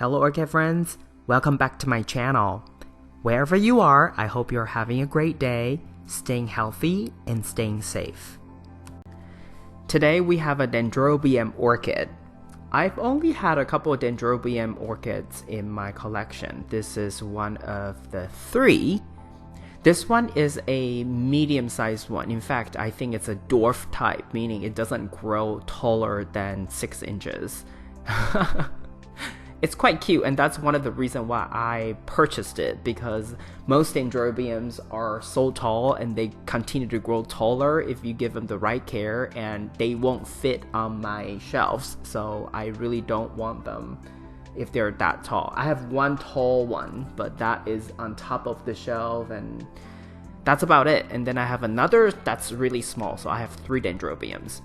Hello Orchid friends, welcome back to my channel. Wherever you are, I hope you're having a great day, staying healthy and staying safe. Today we have a Dendrobium orchid. I've only had a couple of Dendrobium orchids in my collection. This is one of the three. This one is a medium-sized one. In fact, I think it's a dwarf type, meaning it doesn't grow taller than 6 inches. It's quite cute, and that's one of the reasons why I purchased it, because most Dendrobiums are so tall and they continue to grow taller if you give them the right care, and they won't fit on my shelves, so I really don't want them if they're that tall. I have one tall one, but that is on top of the shelf, and that's about it. And then I have another that's really small, so I have 3 Dendrobiums.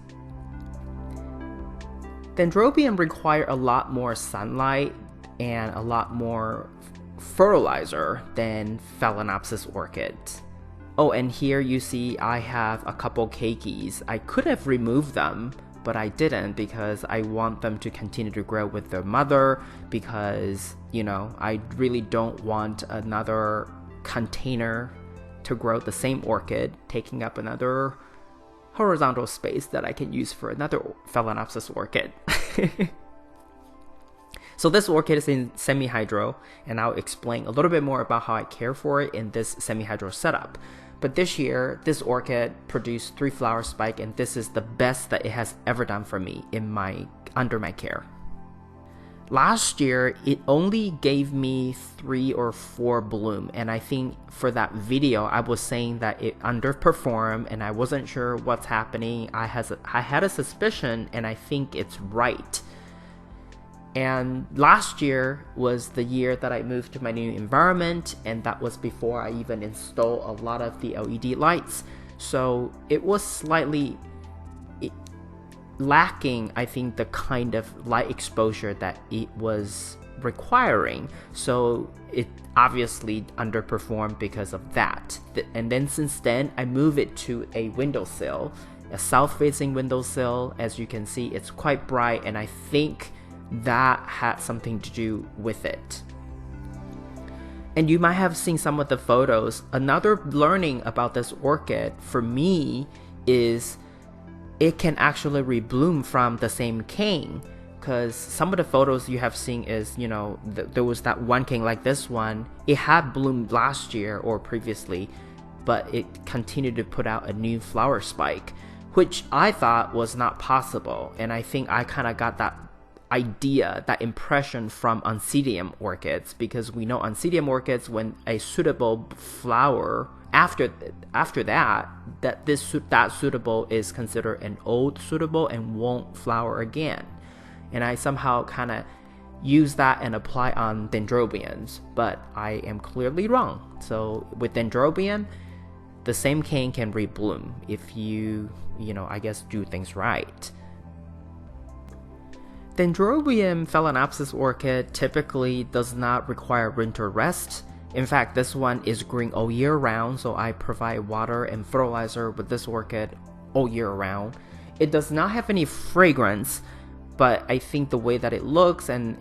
Dendrobium require a lot more sunlight and a lot more fertilizer than Phalaenopsis orchids. Oh, and here you see I have a couple keikis. I could have removed them, but I didn't because I want them to continue to grow with their mother, because, you know, I really don't want another container to grow the same orchid taking up another horizontal space that I can use for another Phalaenopsis orchid. So this orchid is in semi-hydro, and I'll explain a little bit more about how I care for it in this semi-hydro setup. But this year, this orchid produced 3 flower spikes, and this is the best that it has ever done for me under my care. Last year, it only gave me 3 or 4 bloom, and I think for that video, I was saying that it underperformed, and I wasn't sure what's happening. I had a suspicion, and I think it's right. And last year was the year that I moved to my new environment, and that was before I even installed a lot of the LED lights. So it was slightly lacking, I think, the kind of light exposure that it was requiring. So it obviously underperformed because of that. And then since then, I moved it to a windowsill, a south-facing windowsill. As you can see, it's quite bright, and I think that had something to do with it. And you might have seen some of the photos. Another learning about this orchid for me is it can actually rebloom from the same cane, because some of the photos you have seen is, you know, there was that one cane like this one. It had bloomed last year or previously, but it continued to put out a new flower spike, which I thought was not possible. And I think I kind of got that idea, that impression from Oncidium orchids, because we know Oncidium orchids, when a suitable flower after that suitable is considered an old suitable and won't flower again. And I somehow kind of use that and apply on Dendrobiums, but I am clearly wrong. So with Dendrobium, the same cane can rebloom if you know, I guess, do things right. Dendrobium Phalaenopsis orchid typically does not require winter rest. In fact, this one is green all year round, so I provide water and fertilizer with this orchid all year round. It does not have any fragrance, but I think the way that it looks and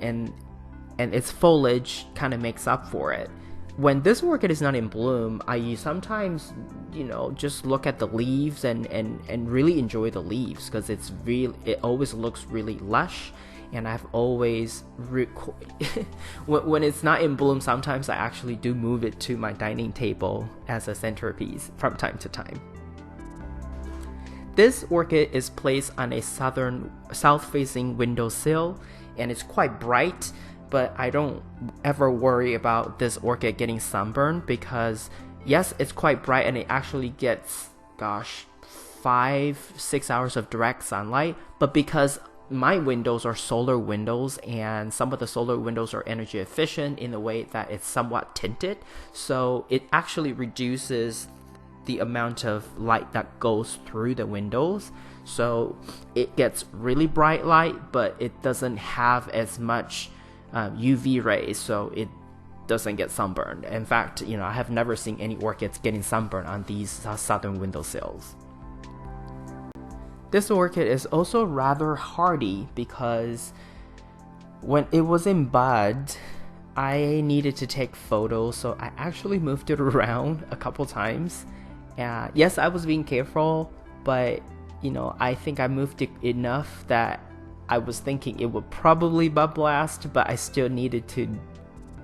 its foliage kind of makes up for it. When this orchid is not in bloom, I sometimes, you know, just look at the leaves and really enjoy the leaves, because it always looks really lush. And I've always when it's not in bloom, sometimes I actually do move it to my dining table as a centerpiece from time to time. This orchid is placed on a south-facing windowsill, and it's quite bright, but I don't ever worry about this orchid getting sunburned, because yes, it's quite bright and it actually gets, 5-6 hours of direct sunlight, but because my windows are solar windows, and some of the solar windows are energy efficient in the way that it's somewhat tinted, so it actually reduces the amount of light that goes through the windows. So it gets really bright light, but it doesn't have as much UV rays, so it doesn't get sunburned. In fact, you know, I have never seen any orchids getting sunburned on these southern windowsills. This orchid is also rather hardy because when it was in bud, I needed to take photos, so I actually moved it around a couple times. Yes, I was being careful, but you know, I think I moved it enough that I was thinking it would probably bud blast, but I still needed to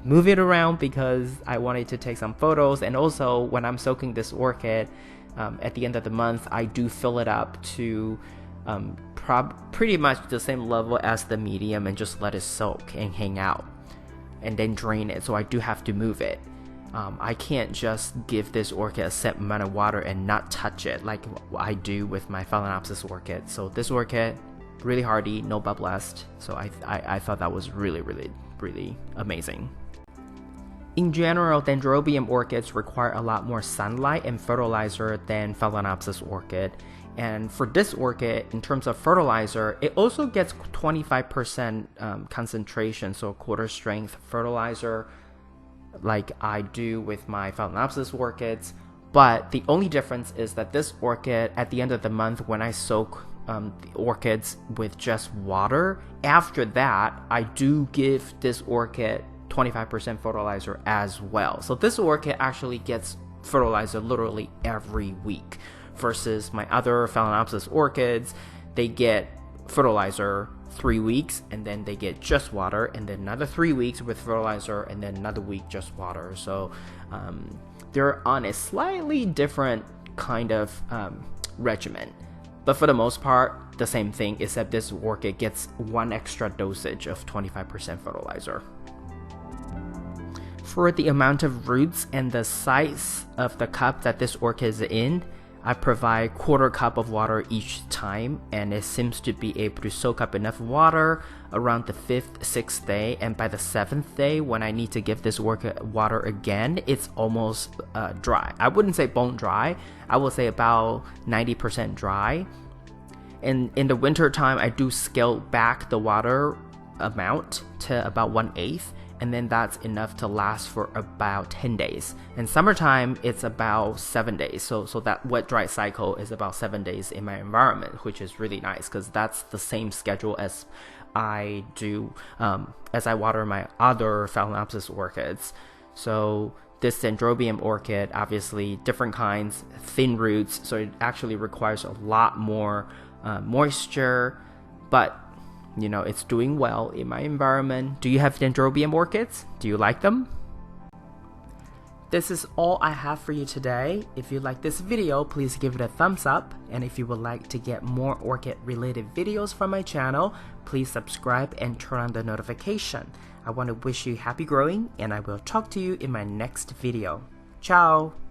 move it around because I wanted to take some photos. And also, when I'm soaking this orchid, at the end of the month, I do fill it up to pretty much the same level as the medium and just let it soak and hang out and then drain it. So I do have to move it. I can't just give this orchid a set amount of water and not touch it like I do with my Phalaenopsis orchid. So this orchid, really hardy, no bud blast. So I thought that was really amazing. In general, Dendrobium orchids require a lot more sunlight and fertilizer than Phalaenopsis orchid. And for this orchid, in terms of fertilizer, it also gets 25% concentration, so quarter strength fertilizer, like I do with my Phalaenopsis orchids. But the only difference is that this orchid, at the end of the month, when I soak the orchids with just water, after that, I do give this orchid 25% fertilizer as well. So this orchid actually gets fertilizer literally every week, versus my other Phalaenopsis orchids, they get fertilizer 3 weeks and then they get just water, and then another 3 weeks with fertilizer, and then another week just water. So they're on a slightly different kind of regimen, but for the most part the same thing, except this orchid gets one extra dosage of 25% fertilizer. For the amount of roots and the size of the cup that this orchid is in, I provide quarter cup of water each time, and it seems to be able to soak up enough water around the 5th, 6th day, and by the 7th day, when I need to give this orchid water again, it's almost dry. I wouldn't say bone dry, I would say about 90% dry. And in the winter time, I do scale back the water amount to about 1/8, and then that's enough to last for about 10 days. In summertime, it's about 7 days. So that wet dry cycle is about 7 days in my environment, which is really nice because that's the same schedule as I do as I water my other Phalaenopsis orchids. So this Dendrobium orchid, obviously different kinds, thin roots, so it actually requires a lot more moisture, but you know, it's doing well in my environment. Do you have Dendrobium orchids? Do you like them? This is all I have for you today. If you like this video, please give it a thumbs up. And if you would like to get more orchid related videos from my channel, please subscribe and turn on the notification. I want to wish you happy growing, and I will talk to you in my next video. Ciao!